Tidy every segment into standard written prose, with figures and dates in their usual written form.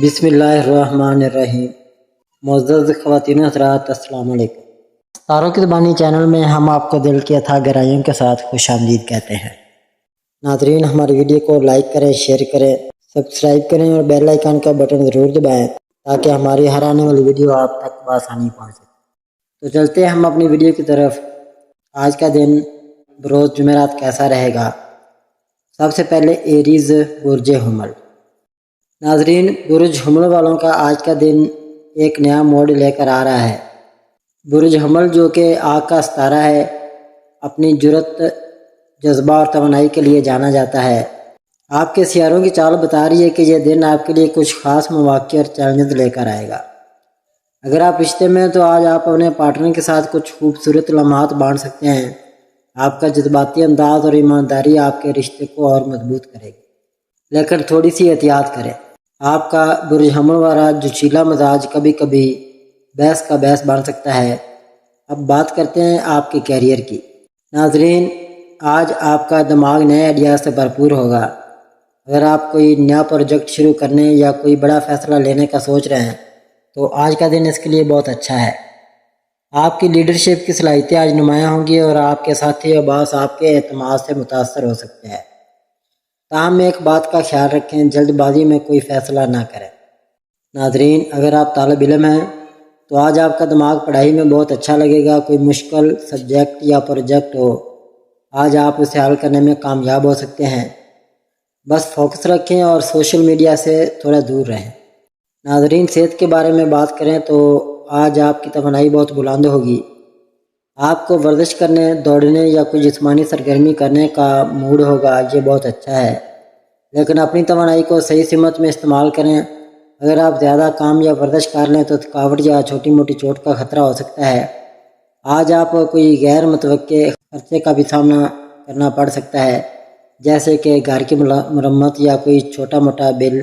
بسم اللہ الرحمن الرحیم۔ معزز خواتین و حضرات، السلام علیکم۔ ستاروں کی زبانی چینل میں ہم آپ کو دل کی اتھاہ گہرائیوں کے ساتھ خوش آمدید کہتے ہیں۔ ناظرین، ہماری ویڈیو کو لائک کریں، شیئر کریں، سبسکرائب کریں اور بیل آئیکن کا بٹن ضرور دبائیں تاکہ ہماری ہر آنے والی ویڈیو آپ تک بآسانی پہنچ سکے۔ تو چلتے ہیں ہم اپنی ویڈیو کی طرف۔ آج کا دن بروز جمعرات کیسا رہے گا؟ سب سے پہلے ایریز برج حمل۔ ناظرین، برج حمل والوں کا آج کا دن ایک نیا موڈ لے کر آ رہا ہے۔ برج حمل جو کہ آگ کا ستارہ ہے، اپنی جرأت، جذبہ اور توانائی کے لیے جانا جاتا ہے۔ آپ کے سیاروں کی چال بتا رہی ہے کہ یہ دن آپ کے لیے کچھ خاص مواقع اور چیلنجز لے کر آئے گا۔ اگر آپ رشتے میں ہیں تو آج آپ اپنے پارٹنر کے ساتھ کچھ خوبصورت لمحات بانٹ سکتے ہیں۔ آپ کا جذباتی انداز اور ایمانداری آپ کے رشتے کو اور مضبوط کرے گی، لیکن تھوڑی سی احتیاط کریں۔ آپ کا برج حمل والا جوشیلا مزاج کبھی کبھی بحث کا باعث بن سکتا ہے۔ اب بات کرتے ہیں آپ کے کیریئر کی۔ ناظرین، آج آپ کا دماغ نئے آئیڈیاز سے بھرپور ہوگا۔ اگر آپ کوئی نیا پروجیکٹ شروع کرنے یا کوئی بڑا فیصلہ لینے کا سوچ رہے ہیں تو آج کا دن اس کے لیے بہت اچھا ہے۔ آپ کی لیڈرشپ کی صلاحیتیں آج نمایاں ہوں گی اور آپ کے ساتھی اور باس آپ کے اعتماد سے متاثر ہو سکتے ہیں۔ تاہم ایک بات کا خیال رکھیں، جلد بازی میں کوئی فیصلہ نہ کریں۔ ناظرین، اگر آپ طالب علم ہیں تو آج آپ کا دماغ پڑھائی میں بہت اچھا لگے گا۔ کوئی مشکل سبجیکٹ یا پروجیکٹ ہو، آج آپ اسے حل کرنے میں کامیاب ہو سکتے ہیں۔ بس فوکس رکھیں اور سوشل میڈیا سے تھوڑا دور رہیں۔ ناظرین، صحت کے بارے میں بات کریں تو آج آپ کی توانائی بہت بلند ہوگی۔ آپ کو ورزش کرنے، دوڑنے یا کوئی جسمانی سرگرمی کرنے کا موڈ ہوگا، یہ بہت اچھا ہے، لیکن اپنی توانائی کو صحیح سمت میں استعمال کریں۔ اگر آپ زیادہ کام یا ورزش کر لیں تو تھکاوٹ یا چھوٹی موٹی چوٹ کا خطرہ ہو سکتا ہے۔ آج آپ کو کوئی غیر متوقع خرچے کا بھی سامنا کرنا پڑ سکتا ہے، جیسے کہ گھر کی مرمت یا کوئی چھوٹا موٹا بل۔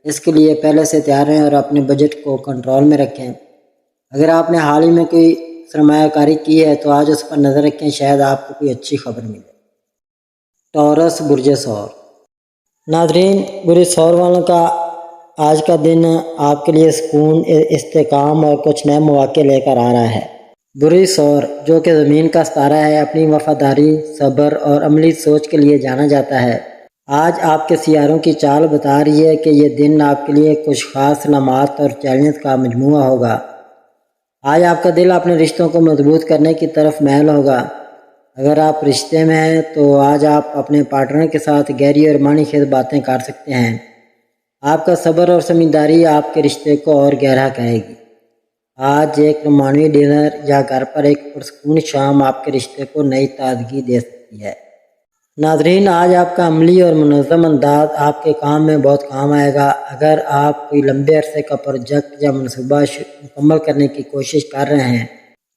اس کے لیے پہلے سے تیار رہیں اور اپنے بجٹ کو کنٹرول میں رکھیں۔ اگر آپ نے حال ہی میں کوئی سرمایہ کاری کی ہے تو آج اس پر نظر رکھیں، شاید آپ کو کوئی اچھی خبر ملے۔ ٹورس برج ثور۔ ناظرین، برج ثور والوں کا آج کا دن آپ کے لیے سکون، استحکام اور کچھ نئے مواقع لے کر آ رہا ہے۔ برج ثور جو کہ زمین کا ستارہ ہے، اپنی وفاداری، صبر اور عملی سوچ کے لیے جانا جاتا ہے۔ آج آپ کے سیاروں کی چال بتا رہی ہے کہ یہ دن آپ کے لیے کچھ خاص علامات اور چیلنجز کا مجموعہ ہوگا۔ آج آپ کا دل اپنے رشتوں کو مضبوط کرنے کی طرف میل ہوگا۔ اگر آپ رشتے میں ہیں تو آج آپ اپنے پارٹنر کے ساتھ گہری اور معنی خیز باتیں کر سکتے ہیں۔ آپ کا صبر اور سمجھداری آپ کے رشتے کو اور گہرا کرے گی۔ آج ایک رومانوی ڈنر یا گھر پر ایک پرسکون شام آپ کے رشتے کو نئی تازگی دے سکتی ہے۔ ناظرین، آج آپ کا عملی اور منظم انداز آپ کے کام میں بہت کام آئے گا۔ اگر آپ کوئی لمبے عرصے کا پروجیکٹ یا منصوبہ مکمل کرنے کی کوشش کر رہے ہیں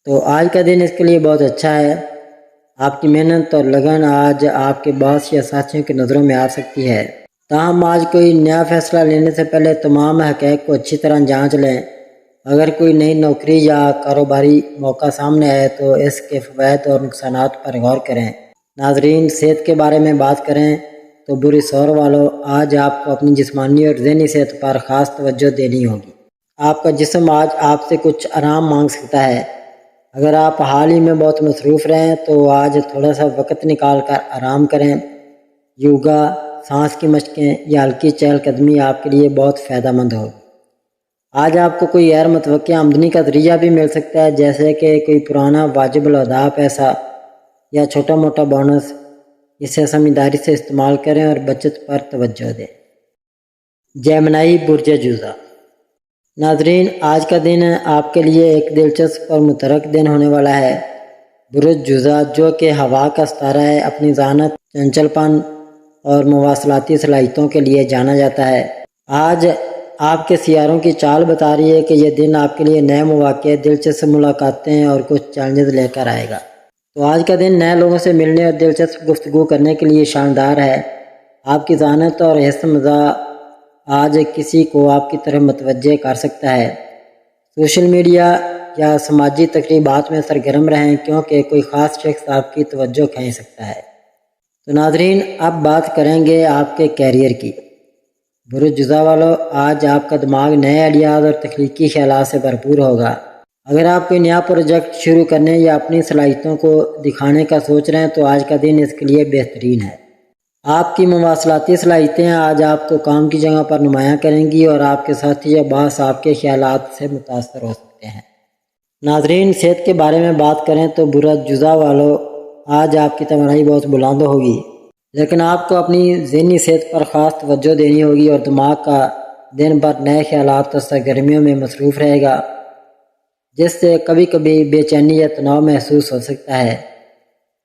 تو آج کا دن اس کے لیے بہت اچھا ہے۔ آپ کی محنت اور لگن آج آپ کے باس یا ساتھیوں کی نظروں میں آ سکتی ہے۔ تاہم آج کوئی نیا فیصلہ لینے سے پہلے تمام حقائق کو اچھی طرح جانچ لیں۔ اگر کوئی نئی نوکری یا کاروباری موقع سامنے آئے تو اس کے فوائد اور نقصانات پر غور کریں۔ ناظرین، صحت کے بارے میں بات کریں تو برج ثور والوں، آج آپ کو اپنی جسمانی اور ذہنی صحت پر خاص توجہ دینی ہوگی۔ آپ کا جسم آج آپ سے کچھ آرام مانگ سکتا ہے۔ اگر آپ حال ہی میں بہت مصروف رہیں تو آج تھوڑا سا وقت نکال کر آرام کریں۔ یوگا، سانس کی مشقیں یا ہلکی چہل قدمی آپ کے لیے بہت فائدہ مند ہوگی۔ آج آپ کو کوئی غیر متوقع آمدنی کا ذریعہ بھی مل سکتا ہے، جیسے کہ کوئی پرانا واجب الادا پیسہ یا چھوٹا موٹا بونس۔ اسے سمجھداری سے استعمال کریں اور بچت پر توجہ دیں۔ جیمنائی برج جوزا۔ ناظرین، آج کا دن آپ کے لیے ایک دلچسپ اور متحرک دن ہونے والا ہے۔ برج جوزا جو کہ ہوا کا ستارہ ہے، اپنی ذہانت، چنچل پن اور مواصلاتی صلاحیتوں کے لیے جانا جاتا ہے۔ آج آپ کے سیاروں کی چال بتا رہی ہے کہ یہ دن آپ کے لیے نئے مواقع، دلچسپ ملاقاتیں اور کچھ چیلنجز لے کر آئے گا۔ تو آج کا دن نئے لوگوں سے ملنے اور دلچسپ گفتگو کرنے کے لیے شاندار ہے۔ آپ کی ذہانت اور حسن مزاح آج کسی کو آپ کی طرف متوجہ کر سکتا ہے۔ سوشل میڈیا یا سماجی تقریبات میں سرگرم رہیں کیونکہ کوئی خاص شخص آپ کی توجہ کھینچ سکتا ہے۔ تو ناظرین، اب بات کریں گے آپ کے کیریئر کی۔ برج جزا والو، آج آپ کا دماغ نئے آئیڈیاز اور تخلیقی خیالات سے بھرپور ہوگا۔ اگر آپ کوئی نیا پروجیکٹ شروع کرنے یا اپنی صلاحیتوں کو دکھانے کا سوچ رہے ہیں تو آج کا دن اس کے لیے بہترین ہے۔ آپ کی مواصلاتی صلاحیتیں آج آپ کو کام کی جگہ پر نمایاں کریں گی اور آپ کے ساتھی یا باس آپ کے خیالات سے متاثر ہو سکتے ہیں۔ ناظرین، صحت کے بارے میں بات کریں تو برج جزا والو، آج آپ کی توانائی بہت بلند ہوگی، لیکن آپ کو اپنی ذہنی صحت پر خاص توجہ دینی ہوگی اور دماغ کا دن بھر نئے خیالات اور سرگرمیوں میں مصروف رہے گا، جس سے کبھی کبھی بے چینی یا تناؤ محسوس ہو سکتا ہے۔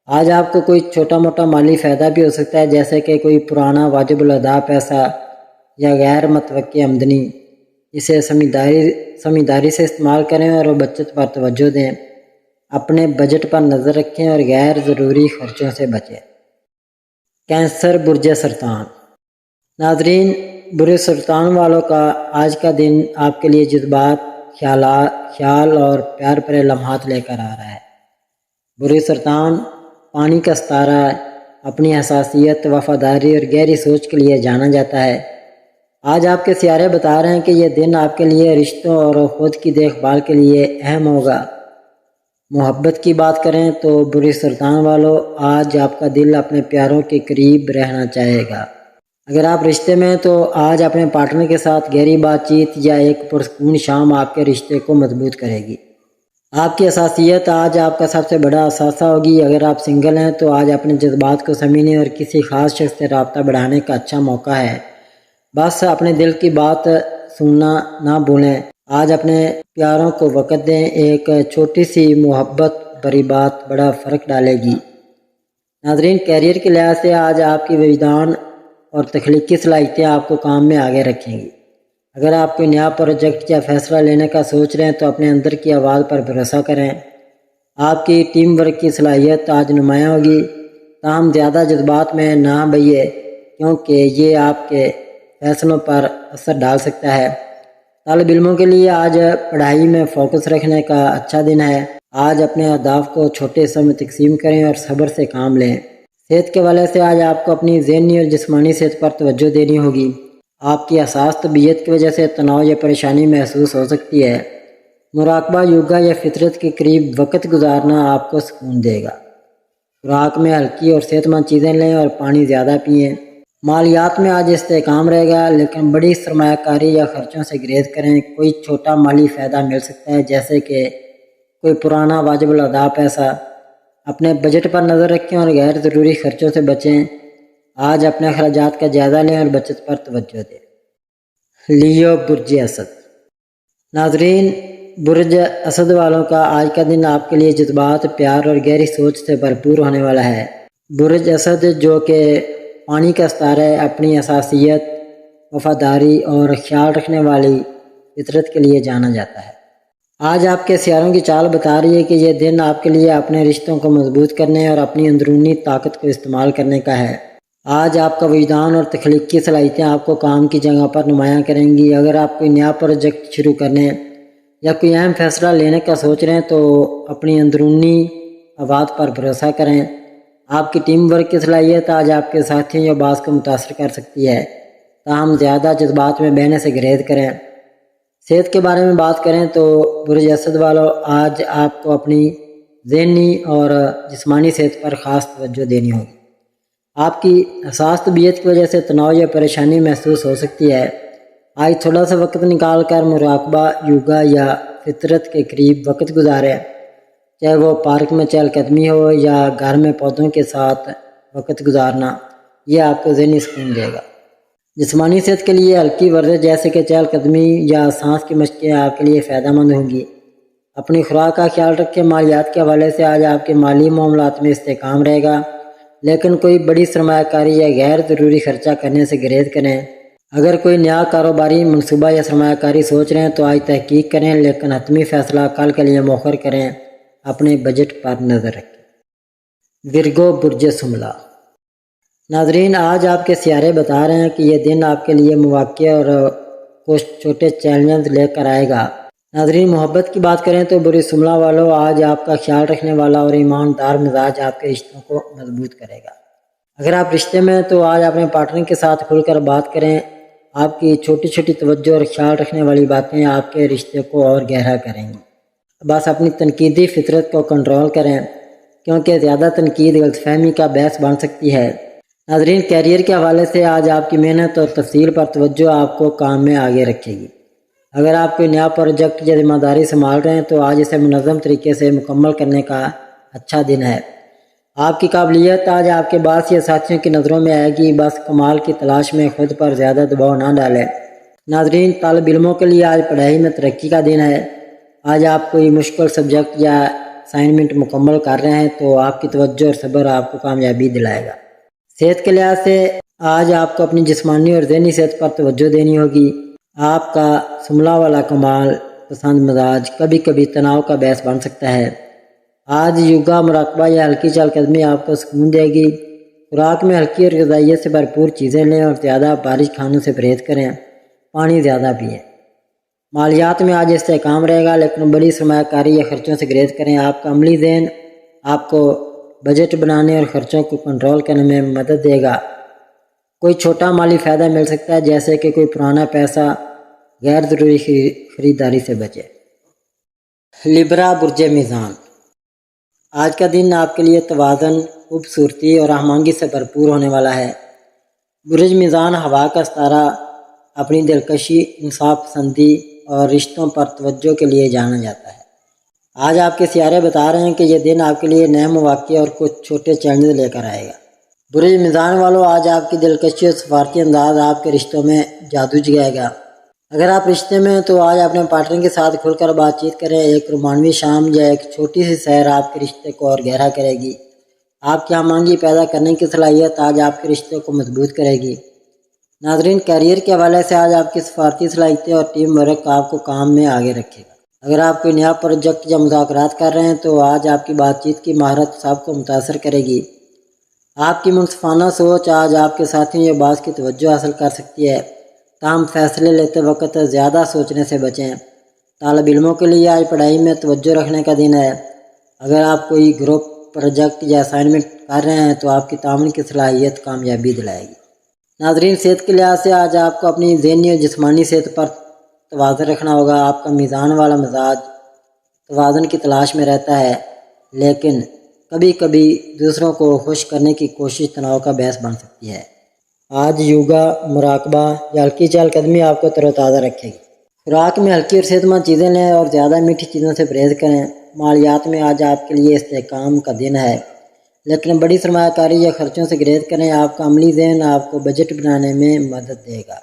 آج آپ کو کوئی چھوٹا موٹا مالی فائدہ بھی ہو سکتا ہے، جیسے کہ کوئی پرانا واجب الادا پیسہ یا غیر متوقع آمدنی۔ اسے سمجھداری سے استعمال کریں اور بچت پر توجہ دیں۔ اپنے بجٹ پر نظر رکھیں اور غیر ضروری خرچوں سے بچیں۔ کینسر برج سرطان۔ ناظرین، برج سرطان والوں کا آج کا دن آپ کے لیے جذبات، خیال اور پیار بھرے لمحات لے کر آ رہا ہے۔ برج سرطان پانی کا ستارہ اپنی حساسیت، وفاداری اور گہری سوچ کے لیے جانا جاتا ہے۔ آج آپ کے سیارے بتا رہے ہیں کہ یہ دن آپ کے لیے رشتوں اور خود کی دیکھ بھال کے لیے اہم ہوگا۔ محبت کی بات کریں تو برج سرطان والو، آج آپ کا دل اپنے پیاروں کے قریب رہنا چاہے گا۔ اگر آپ رشتے میں ہیں تو آج اپنے پارٹنر کے ساتھ گہری بات چیت یا ایک پرسکون شام آپ کے رشتے کو مضبوط کرے گی۔ آپ کی حساسیت آج آپ کا سب سے بڑا اثاثہ ہوگی۔ اگر آپ سنگل ہیں تو آج اپنے جذبات کو سمجھنے اور کسی خاص شخص سے رابطہ بڑھانے کا اچھا موقع ہے۔ بس اپنے دل کی بات سننا نہ بھولیں۔ آج اپنے پیاروں کو وقت دیں، ایک چھوٹی سی محبت بڑی بات بڑا فرق ڈالے گی۔ ناظرین، کیریئر کے لحاظ سے آج آپ کی وجدان اور تخلیقی صلاحیتیں آپ کو کام میں آگے رکھیں گی۔ اگر آپ کوئی نیا پروجیکٹ یا فیصلہ لینے کا سوچ رہے ہیں تو اپنے اندر کی آواز پر بھروسہ کریں۔ آپ کی ٹیم ورک کی صلاحیت آج نمایاں ہوگی، تاہم زیادہ جذبات میں نہ بہیے کیونکہ یہ آپ کے فیصلوں پر اثر ڈال سکتا ہے۔ طالب علموں کے لیے آج پڑھائی میں فوکس رکھنے کا اچھا دن ہے۔ آج اپنے اہداف کو چھوٹے حصوں میں تقسیم کریں اور صبر سے کام لیں۔ صحت کے حوالے سے آج آپ کو اپنی ذہنی اور جسمانی صحت پر توجہ دینی ہوگی۔ آپ کی حساس طبیعت کی وجہ سے تناؤ یا پریشانی محسوس ہو سکتی ہے۔ مراقبہ، یوگا یا فطرت کے قریب وقت گزارنا آپ کو سکون دے گا۔ خوراک میں ہلکی اور صحت مند چیزیں لیں اور پانی زیادہ پئیں۔ مالیات میں آج استحکام رہے گا، لیکن بڑی سرمایہ کاری یا خرچوں سے گریز کریں۔ کوئی چھوٹا مالی فائدہ مل سکتا ہے، جیسے کہ کوئی پرانا واجب الادا پیسہ۔ اپنے بجٹ پر نظر رکھیں اور غیر ضروری خرچوں سے بچیں۔ آج اپنے اخراجات کا جائزہ لیں اور بچت پر توجہ دیں۔ لیو برج اسد۔ ناظرین، برج اسد والوں کا آج کا دن آپ کے لیے جذبات، پیار اور گہری سوچ سے بھرپور ہونے والا ہے۔ برج اسد جو کہ پانی کا ستارہ ہے، اپنی حساسیت، وفاداری اور خیال رکھنے والی فطرت کے لیے جانا جاتا ہے۔ آج آپ کے سیاروں کی چال بتا رہی ہے کہ یہ دن آپ کے لیے اپنے رشتوں کو مضبوط کرنے اور اپنی اندرونی طاقت کو استعمال کرنے کا ہے۔ آج آپ کا وجدان اور تخلیقی صلاحیتیں آپ کو کام کی جگہ پر نمایاں کریں گی۔ اگر آپ کوئی نیا پروجیکٹ شروع کرنے یا کوئی اہم فیصلہ لینے کا سوچ رہے ہیں تو اپنی اندرونی آواز پر بھروسہ کریں۔ آپ کی ٹیم ورک کی صلاحیت آج آپ کے ساتھیوں یا باس کو متاثر کر سکتی ہے، تاہم زیادہ جذبات میں بہنے سے گریز کریں۔ صحت کے بارے میں بات کریں تو برج اسد والوں، آج آپ کو اپنی ذہنی اور جسمانی صحت پر خاص توجہ دینی ہوگی۔ آپ کی حساس طبیعت کی وجہ سے تناؤ یا پریشانی محسوس ہو سکتی ہے۔ آج تھوڑا سا وقت نکال کر مراقبہ، یوگا یا فطرت کے قریب وقت گزاریں، چاہے وہ پارک میں چہل قدمی ہو یا گھر میں پودوں کے ساتھ وقت گزارنا، یہ آپ کو ذہنی سکون دے گا۔ جسمانی صحت کے لیے ہلکی ورزش جیسے کہ چہل قدمی یا سانس کی مشقیں آپ کے لیے فائدہ مند ہوں گی۔ اپنی خوراک کا خیال رکھیں۔ مالیات کے حوالے سے آج آپ کے مالی معاملات میں استحکام رہے گا، لیکن کوئی بڑی سرمایہ کاری یا غیر ضروری خرچہ کرنے سے گریز کریں۔ اگر کوئی نیا کاروباری منصوبہ یا سرمایہ کاری سوچ رہے ہیں تو آج تحقیق کریں، لیکن حتمی فیصلہ کل کے لیے مؤخر کریں۔ اپنے بجٹ پر نظر رکھیں۔ ورگو برج شملہ۔ ناظرین، آج آپ کے سیارے بتا رہے ہیں کہ یہ دن آپ کے لیے مواقع اور کچھ چھوٹے چیلنجز لے کر آئے گا۔ ناظرین، محبت کی بات کریں تو برج شملہ والوں، آج آپ کا خیال رکھنے والا اور ایماندار مزاج آپ کے رشتوں کو مضبوط کرے گا۔ اگر آپ رشتے میں ہیں تو آج اپنے پارٹنر کے ساتھ کھل کر بات کریں۔ آپ کی چھوٹی چھوٹی توجہ اور خیال رکھنے والی باتیں آپ کے رشتے کو اور گہرا کریں گی۔ بس اپنی تنقیدی فطرت کو کنٹرول کریں، کیونکہ زیادہ تنقید غلط فہمی کا باعث بن سکتی ہے۔ ناظرین، کیریئر کے حوالے سے آج آپ کی محنت اور تفصیل پر توجہ آپ کو کام میں آگے رکھے گی۔ اگر آپ کوئی نیا پروجیکٹ یا ذمہ داری سنبھال رہے ہیں تو آج اسے منظم طریقے سے مکمل کرنے کا اچھا دن ہے۔ آپ کی قابلیت آج آپ کے باس یا ساتھیوں کی نظروں میں آئے گی، بس کمال کی تلاش میں خود پر زیادہ دباؤ نہ ڈالیں۔ ناظرین، طالب علموں کے لیے آج پڑھائی میں ترقی کا دن ہے۔ آج آپ کوئی مشکل سبجیکٹ یا اسائنمنٹ مکمل کر رہے ہیں تو آپ کی توجہ اور صبر آپ کو کامیابی دلائے گا۔ صحت کے لحاظ سے آج آپ کو اپنی جسمانی اور ذہنی صحت پر توجہ دینی ہوگی۔ آپ کا سنبھلا والا کمال پسند مزاج کبھی کبھی تناؤ کا باعث بن سکتا ہے۔ آج یوگا، مراقبہ یا ہلکی چال قدمی آپ کو سکون دے گی۔ خوراک میں ہلکی اور غذائیت سے بھرپور چیزیں لیں اور زیادہ بارش کھانوں سے پرہیز کریں، پانی زیادہ پئیں۔ مالیات میں آج استحکام رہے گا، لیکن بڑی سرمایہ کاری یا خرچوں سے گریز کریں۔ آپ کا عملی ذہن آپ کو بجٹ بنانے اور خرچوں کو کنٹرول کرنے میں مدد دے گا۔ کوئی چھوٹا مالی فائدہ مل سکتا ہے، جیسے کہ کوئی پرانا پیسہ غیر ضروری خریداری سے بچے۔ لبرا، برج میزان، آج کا دن آپ کے لیے توازن، خوبصورتی اور ہمانگی سے بھرپور ہونے والا ہے۔ برج میزان ہوا کا ستارہ اپنی دلکشی، انصاف پسندی اور رشتوں پر توجہ کے لیے جانا جاتا ہے۔ آج آپ کے سیارے بتا رہے ہیں کہ یہ دن آپ کے لیے نئے مواقع اور کچھ چھوٹے چیلنج لے کر آئے گا۔ برج میزان والوں، آج آپ کی دلکشی اور سفارتی انداز آپ کے رشتوں میں جادو جگائے گا۔ اگر آپ رشتے میں ہیں تو آج اپنے پارٹنر کے ساتھ کھل کر بات چیت کریں۔ ایک رومانوی شام یا ایک چھوٹی سی سیر آپ کے رشتے کو اور گہرا کرے گی۔ آپ کی ہمانگی پیدا کرنے کی صلاحیت آج آپ کے رشتے کو مضبوط کرے گی۔ ناظرین، کیریئر کے حوالے سے آج آپ کی سفارتی صلاحیتیں اور ٹیم ورک آپ کو کام میں آگے رکھے گا۔ اگر آپ کوئی نیا پروجیکٹ یا مذاکرات کر رہے ہیں تو آج آپ کی بات چیت کی مہارت سب کو متاثر کرے گی۔ آپ کی منصفانہ سوچ آج آپ کے ساتھیوں یا باس کی توجہ حاصل کر سکتی ہے، تاہم فیصلے لیتے وقت زیادہ سوچنے سے بچیں۔ طالب علموں کے لیے آج پڑھائی میں توجہ رکھنے کا دن ہے۔ اگر آپ کوئی گروپ پروجیکٹ یا اسائنمنٹ کر رہے ہیں تو آپ کی تعاون کی صلاحیت کامیابی دلائے گی۔ ناظرین، صحت کے لحاظ سے آج آپ کو اپنی ذہنی اور جسمانی صحت پر توازن رکھنا ہوگا۔ آپ کا میزان والا مزاج توازن کی تلاش میں رہتا ہے، لیکن کبھی کبھی دوسروں کو خوش کرنے کی کوشش تناؤ کا باعث بن سکتی ہے۔ آج یوگا، مراقبہ یا ہلکی چال قدمی آپ کو تر و تازہ رکھے گی۔ خوراک میں ہلکی اور صحت مند چیزیں لیں اور زیادہ میٹھی چیزوں سے پرہیز کریں۔ مالیات میں آج آپ کے لیے استحکام کا دن ہے، لیکن بڑی سرمایہ کاری یا خرچوں سے گریز کریں۔ آپ کا عملی ذہن آپ کو بجٹ بنانے میں مدد دے گا۔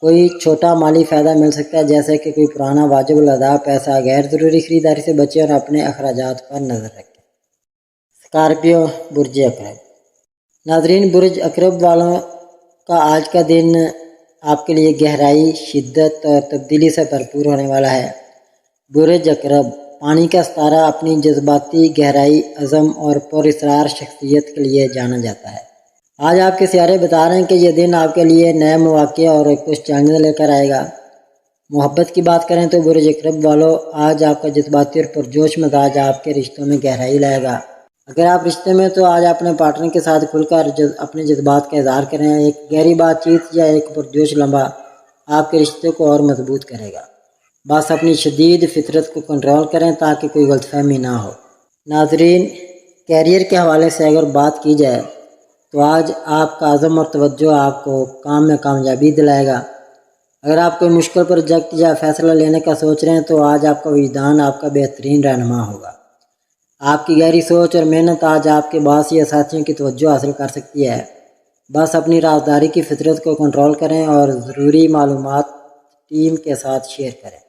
کوئی چھوٹا مالی فائدہ مل سکتا ہے، جیسے کہ کوئی پرانا واجب الادا پیسہ غیر ضروری خریداری سے بچیں اور اپنے اخراجات پر نظر رکھیں۔ اسکارپیو، برج اکرب، ناظرین، برج اکرب والوں کا آج کا دن آپ کے لیے گہرائی، شدت اور تبدیلی سے بھرپور ہونے والا ہے۔ برج اکرب پانی کا ستارہ اپنی جذباتی گہرائی، عزم اور پراسرار شخصیت کے لیے جانا جاتا ہے۔ آج آپ کے سیارے بتا رہے ہیں کہ یہ دن آپ کے لیے نئے مواقع اور کچھ چیلنج لے کر آئے گا۔ محبت کی بات کریں تو برج اکرب والوں، آج آپ کا جذباتی اور پرجوش مزاج آپ کے رشتوں میں گہرائی لائے گا۔ اگر آپ رشتے میں تو آج اپنے پارٹنر کے ساتھ کھل کر اپنے جذبات کا اظہار کریں۔ ایک گہری بات چیت یا ایک پرجوش لمحہ آپ کے رشتے کو اور مضبوط کرے گا۔ بس اپنی شدید فطرت کو کنٹرول کریں تاکہ کوئی غلط فہمی نہ ہو۔ ناظرین، کیریئر کے حوالے سے اگر بات کی جائے تو آج آپ کا عزم اور توجہ آپ کو کام میں کامیابی دلائے گا۔ اگر آپ کوئی مشکل پروجیکٹ یا فیصلہ لینے کا سوچ رہے ہیں تو آج آپ کا وجدان آپ کا بہترین رہنما ہوگا۔ آپ کی گہری سوچ اور محنت آج آپ کے باس یا ساتھیوں کی توجہ حاصل کر سکتی ہے۔ بس اپنی رازداری کی فطرت کو کنٹرول کریں اور ضروری معلومات ٹیم کے ساتھ شیئر کریں۔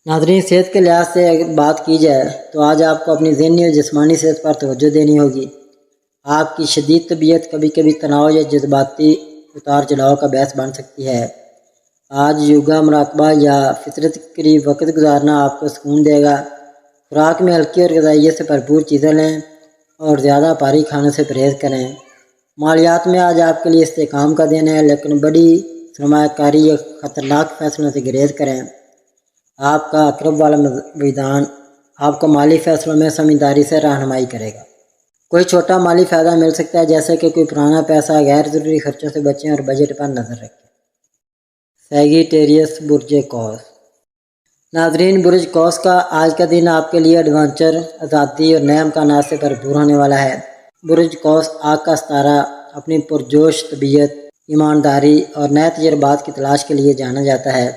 ناظرین، صحت کے لحاظ سے اگر بات کی جائے تو آج آپ کو اپنی ذہنی اور جسمانی صحت پر توجہ دینی ہوگی۔ آپ کی شدید طبیعت کبھی کبھی تناؤ یا جذباتی اتار چڑھاؤ کا باعث بن سکتی ہے۔ آج یوگا، مراقبہ یا فطرت کے قریب وقت گزارنا آپ کو سکون دے گا۔ خوراک میں ہلکی اور غذائیت سے بھرپور چیزیں لیں اور زیادہ بھاری کھانوں سے پرہیز کریں۔ مالیات میں آج آپ کے لیے استحکام کا دن ہے، لیکن بڑی سرمایہ کاری یا خطرناک فیصلوں سے گریز کریں۔ آپ کا اکرب والا وجدان آپ کو مالی فیصلوں میں سمجھداری سے رہنمائی کرے گا۔ کوئی چھوٹا مالی فائدہ مل سکتا ہے، جیسے کہ کوئی پرانا پیسہ غیر ضروری خرچوں سے بچیں اور بجٹ پر نظر رکھیں۔ سیگیٹیریس برج قوس۔ ناظرین، برج قوس کا آج کا دن آپ کے لیے ایڈونچر، آزادی اور نئے امکانات سے بھرپور ہونے والا ہے۔ برج قوس آگ کا ستارہ اپنی پرجوش طبیعت، ایمانداری اور نئے تجربات کی تلاش کے لیے جانا جاتا ہے۔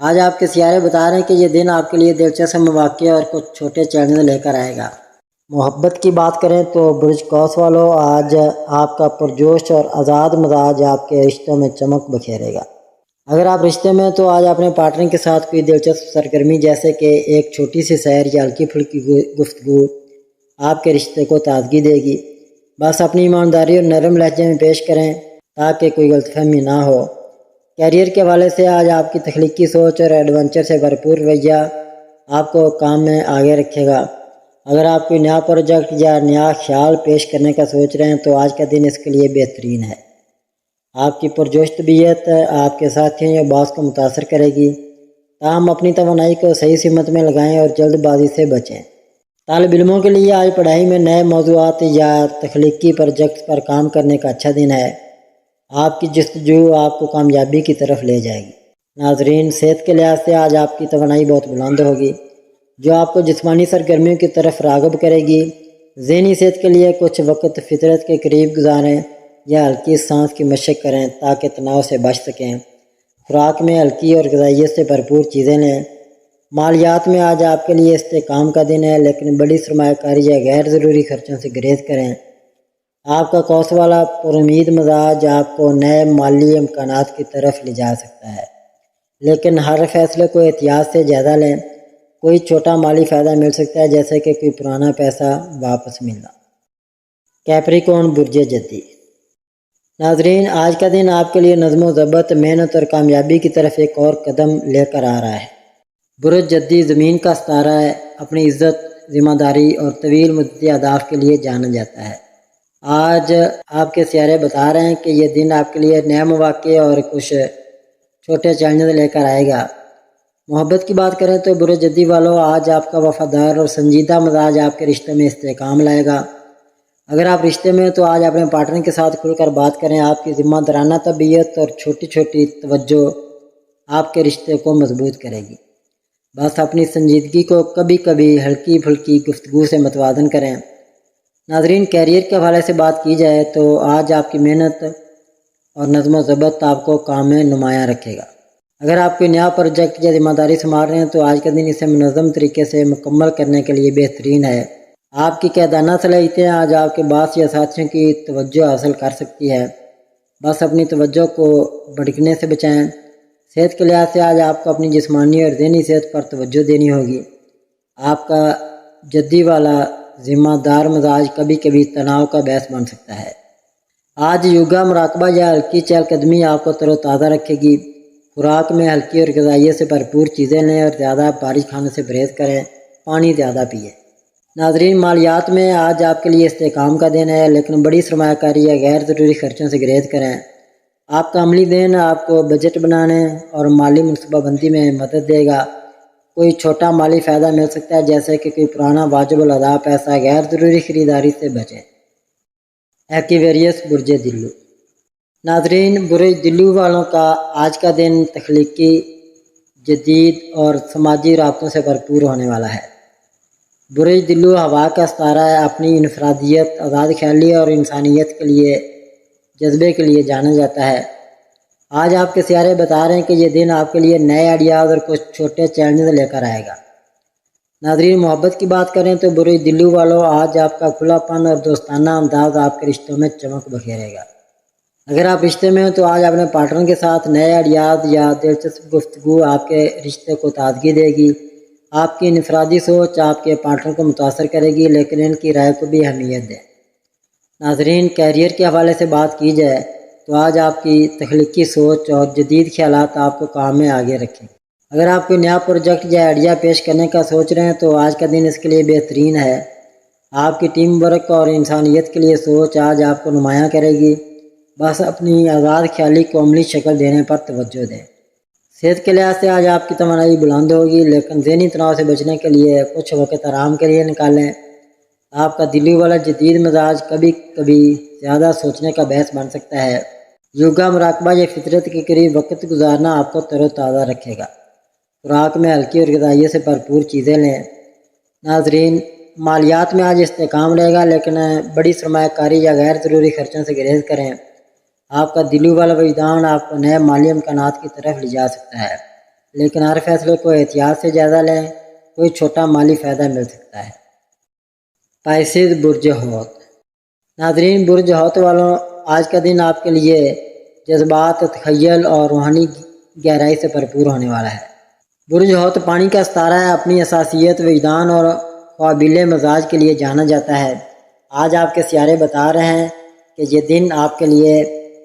آج آپ کے سیارے بتا رہے ہیں کہ یہ دن آپ کے لیے دلچسپ مواقع اور کچھ چھوٹے چیلنج لے کر آئے گا۔ محبت کی بات کریں تو برج قوس والوں، آج آپ کا پرجوش اور آزاد مزاج آپ کے رشتوں میں چمک بکھیرے گا۔ اگر آپ رشتے میں تو آج اپنے پارٹنر کے ساتھ کوئی دلچسپ سرگرمی جیسے کہ ایک چھوٹی سی سیر یا ہلکی پھلکی گفتگو آپ کے رشتے کو تازگی دے گی۔ بس اپنی ایمانداری اور نرم لہجے میں پیش کریں تاکہ کوئی غلط فہمی نہ ہو۔ کیریئر کے حوالے سے آج آپ کی تخلیقی سوچ اور ایڈونچر سے بھرپور رویہ آپ کو کام میں آگے رکھے گا۔ اگر آپ کوئی نیا پروجیکٹ یا نیا خیال پیش کرنے کا سوچ رہے ہیں تو آج کا دن اس کے لیے بہترین ہے۔ آپ کی پرجوش طبیعت آپ کے ساتھیوں یا باس کو متاثر کرے گی، تاہم اپنی توانائی کو صحیح سمت میں لگائیں اور جلد بازی سے بچیں۔ طالب علموں کے لیے آج پڑھائی میں نئے موضوعات یا تخلیقی پروجیکٹس پر کام کرنے کا اچھا دن ہے۔ آپ کی جستجو آپ کو کامیابی کی طرف لے جائے گی۔ ناظرین، صحت کے لحاظ سے آج آپ کی توانائی بہت بلند ہوگی، جو آپ کو جسمانی سرگرمیوں کی طرف راغب کرے گی۔ ذہنی صحت کے لیے کچھ وقت فطرت کے قریب گزاریں یا ہلکی سانس کی مشق کریں تاکہ تناؤ سے بچ سکیں۔ خوراک میں ہلکی اور غذائیت سے بھرپور چیزیں لیں۔ مالیات میں آج آپ کے لیے استحکام کا دن ہے، لیکن بڑی سرمایہ کاری یا غیر ضروری خرچوں سے گریز کریں۔ آپ کا قوس والا پرامید مزاج آپ کو نئے مالی امکانات کی طرف لے جا سکتا ہے، لیکن ہر فیصلے کو احتیاط سے جائزہ لیں۔ کوئی چھوٹا مالی فائدہ مل سکتا ہے، جیسے کہ کوئی پرانا پیسہ واپس ملنا۔ کیپریکون برج جدی۔ ناظرین، آج کا دن آپ کے لیے نظم و ضبط، محنت اور کامیابی کی طرف ایک اور قدم لے کر آ رہا ہے۔ برج جدی زمین کا ستارہ ہے، اپنی عزت، ذمہ داری اور طویل مدتی اہداف کے لیے جانا جاتا ہے۔ آج آپ کے سیارے بتا رہے ہیں کہ یہ دن آپ کے لیے نئے مواقع اور کچھ چھوٹے چیلنج لے کر آئے گا۔ محبت کی بات کریں تو برج جدی والوں، آج آپ کا وفادار اور سنجیدہ مزاج آپ کے رشتے میں استحکام لائے گا۔ اگر آپ رشتے میں تو آج اپنے پارٹنر کے ساتھ کھل کر بات کریں۔ آپ کی ذمہ دارانہ طبیعت اور چھوٹی چھوٹی توجہ آپ کے رشتے کو مضبوط کرے گی۔ بس اپنی سنجیدگی کو کبھی کبھی ہلکی پھلکی گفتگو سے متوازن کریں۔ ناظرین، کیریئر کے حوالے سے بات کی جائے تو آج آپ کی محنت اور نظم و ضبط آپ کو کام میں نمایاں رکھے گا۔ اگر آپ کوئی نیا پروجیکٹ یا ذمہ داری سنبھال رہے ہیں تو آج کا دن اسے منظم طریقے سے مکمل کرنے کے لیے بہترین ہے۔ آپ کی قیادانہ صلاحیتیں آج آپ کے باس یا ساتھیوں کی توجہ حاصل کر سکتی ہے۔ بس اپنی توجہ کو بھٹکنے سے بچائیں۔ صحت کے لحاظ سے آج آپ کو اپنی جسمانی اور ذہنی صحت پر توجہ دینی ہوگی۔ آپ کا جدی والا ذمہ دار مزاج کبھی کبھی تناؤ کا باعث بن سکتا ہے۔ آج یوگا، مراقبہ یا ہلکی چہل قدمی آپ کو تر و تازہ رکھے گی۔ خوراک میں ہلکی اور غذائیت سے بھرپور چیزیں لیں اور زیادہ بھاری کھانے سے پرہیز کریں۔ پانی زیادہ پئیں۔ ناظرین، مالیات میں آج آپ کے لیے استحکام کا دن ہے، لیکن بڑی سرمایہ کاری یا غیر ضروری خرچوں سے گریز کریں۔ آپ کا عملی دن آپ کو بجٹ بنانے اور مالی منصوبہ بندی میں مدد دے گا۔ کوئی چھوٹا مالی فائدہ مل سکتا ہے، جیسے کہ کوئی پرانا واجب الادا پیسہ۔ غیر ضروری خریداری سے بچیں۔ ایکویریس برج دلو۔ ناظرین، برج دلو والوں کا آج کا دن تخلیقی، جدید اور سماجی رابطوں سے بھرپور ہونے والا ہے۔ برج دلو ہوا کا ستارہ ہے، اپنی انفرادیت، آزاد خیالی اور انسانیت کے لیے جذبے کے لیے جانا جاتا ہے۔ آج آپ کے سیارے بتا رہے ہیں کہ یہ دن آپ کے لیے نئے آئیڈیاز اور کچھ چھوٹے چیلنج لے کر آئے گا۔ ناظرین، محبت کی بات کریں تو برج دلو والوں، آج آپ کا کھلا پن اور دوستانہ انداز آپ کے رشتوں میں چمک بکھیرے گا۔ اگر آپ رشتے میں ہو تو آج اپنے پارٹنر کے ساتھ نئے آئیڈیاز یا دلچسپ گفتگو آپ کے رشتے کو تازگی دے گی۔ آپ کی انفرادی سوچ آپ کے پارٹنر کو متاثر کرے گی، لیکن ان کی رائے کو بھی اہمیت دیں۔ ناظرین، کیریئر کے حوالے سے بات کی جائے تو آج آپ کی تخلیقی سوچ اور جدید خیالات آپ کو کام میں آگے رکھیں۔ اگر آپ کوئی نیا پروجیکٹ یا آئیڈیا پیش کرنے کا سوچ رہے ہیں تو آج کا دن اس کے لیے بہترین ہے۔ آپ کی ٹیم ورک اور انسانیت کے لیے سوچ آج آپ کو نمایاں کرے گی۔ بس اپنی آزاد خیالی کو عملی شکل دینے پر توجہ دیں۔ صحت کے لحاظ سے آج آپ کی توانائی بلند ہوگی، لیکن ذہنی تناؤ سے بچنے کے لیے کچھ وقت آرام کے لیے نکالیں۔ آپ کا دلی والا جدید مزاج کبھی کبھی زیادہ سوچنے کا باعث بن سکتا ہے۔ یوگا مراقبہ یا فطرت کے قریب وقت گزارنا آپ کو تر و تازہ رکھے گا۔ خوراک میں ہلکی اور غذائیت سے بھرپور چیزیں لیں۔ ناظرین، مالیات میں آج استحکام رہے گا، لیکن بڑی سرمایہ کاری یا غیر ضروری خرچوں سے گریز کریں۔ آپ کا دلی والا وجدان آپ کو نئے مالی امکانات کی طرف لے جا سکتا ہے، لیکن ہر فیصلے کو احتیاط سے جائزہ لیں، کوئی چھوٹا مالی فائدہ مل سکتا ہے۔ پائسیز برج حوت۔ ناظرین، برج حوت والوں، آج کا دن آپ کے لیے جذبات، تخیل اور روحانی گہرائی سے بھرپور ہونے والا ہے۔ برج حوت پانی کا ستارہ ہے، اپنی حساسیت، وجدان اور قابل مزاج کے لیے جانا جاتا ہے۔ آج آپ کے سیارے بتا رہے ہیں کہ یہ دن آپ کے لیے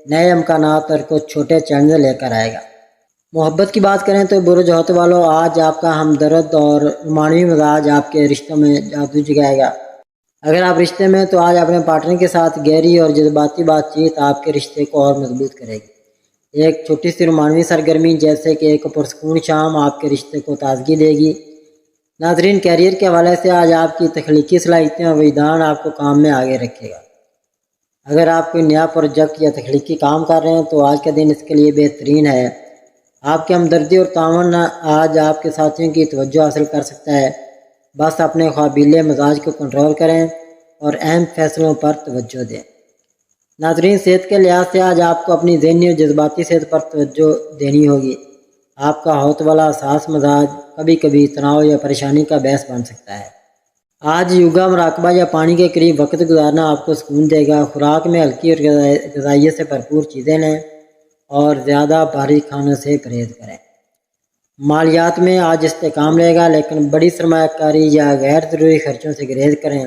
نئے امکانات اور کچھ چھوٹے چیلنج لے کر آئے گا۔ محبت کی بات کریں تو برج حوت والوں، آج آپ کا ہمدرد اور رومانوی مزاج آپ کے رشتوں میں جادو جگائے گا۔ اگر آپ رشتے میں تو آج اپنے پارٹنر کے ساتھ گہری اور جذباتی بات چیت آپ کے رشتے کو اور مضبوط کرے گی۔ ایک چھوٹی سی رومانوی سرگرمی جیسے کہ ایک پرسکون شام آپ کے رشتے کو تازگی دے گی۔ ناظرین، کیریئر کے حوالے سے آج آپ کی تخلیقی صلاحیتیں اور وجدان آپ کو کام میں آگے رکھے گا۔ اگر آپ کوئی نیا پروجیکٹ یا تخلیقی کام کر رہے ہیں تو آج کا دن اس کے لیے بہترین ہے۔ آپ کی ہمدردی اور تعاون آج آپ کے ساتھیوں کی توجہ حاصل کر سکتا ہے۔ بس اپنے قابل مزاج کو کنٹرول کریں اور اہم فیصلوں پر توجہ دیں۔ ناظرین، صحت کے لحاظ سے آج آپ کو اپنی ذہنی اور جذباتی صحت پر توجہ دینی ہوگی۔ آپ کا حوت والا حساس مزاج کبھی کبھی تناؤ یا پریشانی کا باعث بن سکتا ہے۔ آج یوگا مراقبہ یا پانی کے قریب وقت گزارنا آپ کو سکون دے گا۔ خوراک میں ہلکی اور غذائیت سے بھرپور چیزیں لیں اور زیادہ بھاری کھانوں سے پرہیز کریں۔ مالیات میں آج استحکام رہے گا، لیکن بڑی سرمایہ کاری یا غیر ضروری خرچوں سے گریز کریں۔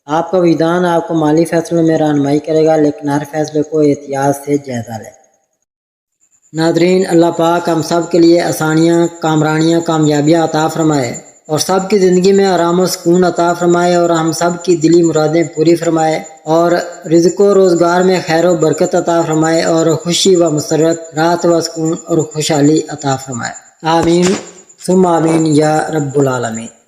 آپ کا وجدان آپ کو مالی فیصلوں میں رہنمائی کرے گا، لیکن ہر فیصلے کو احتیاط سے جائزہ لیں۔ ناظرین، اللہ پاک ہم سب کے لیے آسانیاں، کامرانیاں، کامیابیاں عطا فرمائے اور سب کی زندگی میں آرام و سکون عطا فرمائے اور ہم سب کی دلی مرادیں پوری فرمائے اور رزق و روزگار میں خیر و برکت عطا فرمائے اور خوشی و مسرت، راحت و سکون اور خوشحالی عطا فرمائے۔ آمین ثم آمین یا رب العالمین۔